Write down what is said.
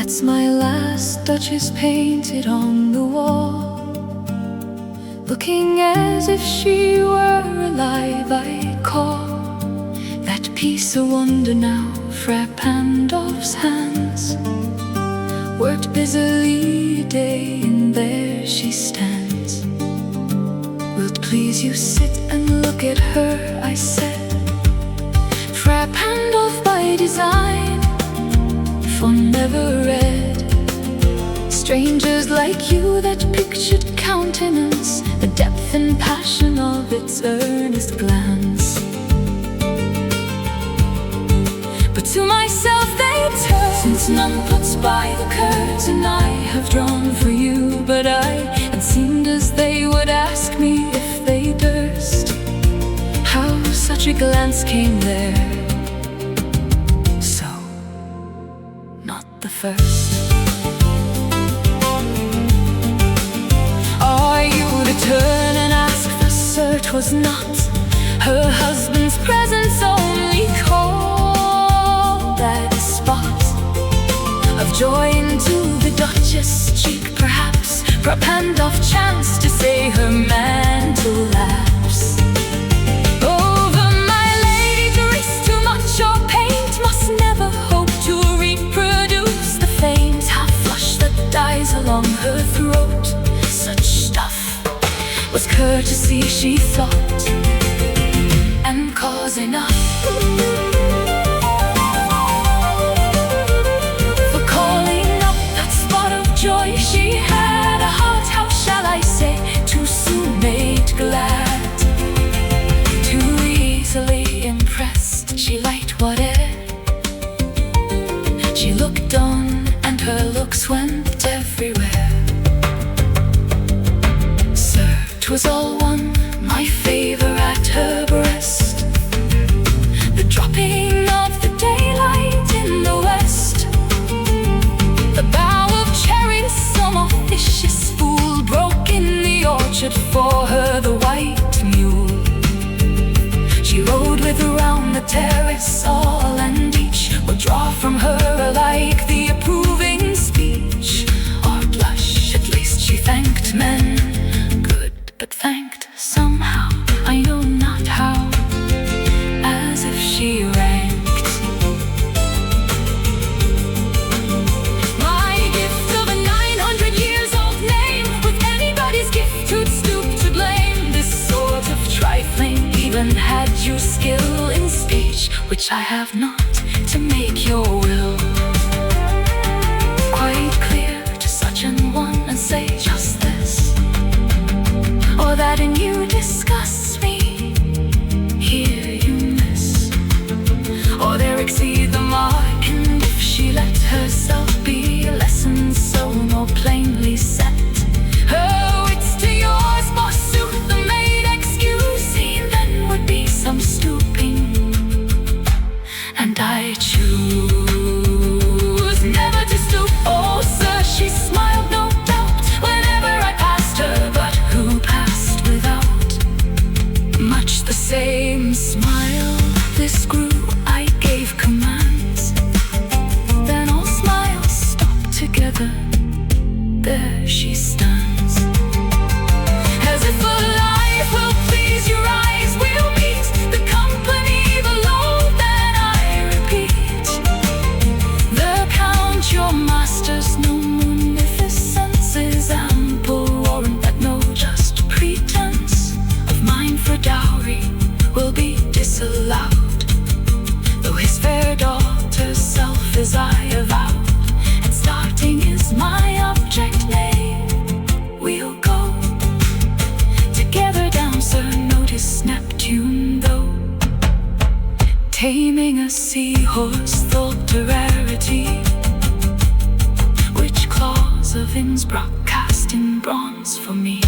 That's my last Duchess painted on the wall, looking as if she were alive. I'd call that piece a wonder now. Fra Pandolf's hands worked busily a day, and there she stands. Wilt please you sit and look at her, I said. Fra Pandolf by design, for never read strangers like you that pictured countenance, the depth and passion of its earnest glance. But to myself they turn, since none puts by the curtain I have drawn for you. But it seemed as they would ask me if they durst, how such a glance came there. So, not the first. Are you to turn and ask for sir? 'Twas not her husband's presence only called that spot of joy into the Duchess' cheek. Perhaps Fra Pandolf chanced to say her mantle laughs over my lady's wrist. Too much or paint must never hope to reproduce the faint half flush that dies along her throat. Such stuff was courtesy, she thought, and cause enough for calling up that spot of joy. She had a heart, how shall I say, too soon made glad, too easily impressed. She liked whatever she looked on, and her looks went everywhere. 'Twas all one, my favor at her breast, the dropping of the daylight in the west, the bough of cherries some officious fool broke in the orchard for her, the white mule she rode with around the terrace. All and each would draw from her alike the approving speech or blush. At least she thanked men, but thanked somehow, I know not how, as if she ranked my gift of a 900 years old name with anybody's gift who'd stoop to blame. This sort of trifling, even had you skill in speech, which I have not, to make your will quite clear to such an one, and say just this, or that in you disgusts me, here you miss, or there exceed the mark. And if she let herself be a lesson so more plainly set, her wits to yours forsooth the maid excuse, then would be some stooping, and I choose never to stoop. Oh sir, she smiled no doubt whenever I passed her, but who passed without much the same smile? This grew, I gave commands, then all smiles stopped together. There she stands, as if a life will please your eyes. We'll meet the company below, then I repeat, the count your master's no munificence is ample warrant that no just pretense of mine for dowry will be disallowed, though his fair daughter's self is I avowed, and starting is my object. Nay, we'll go together down, sir, notice Neptune though, taming a seahorse thought a rarity, which claws of Innsbruck cast in bronze for me.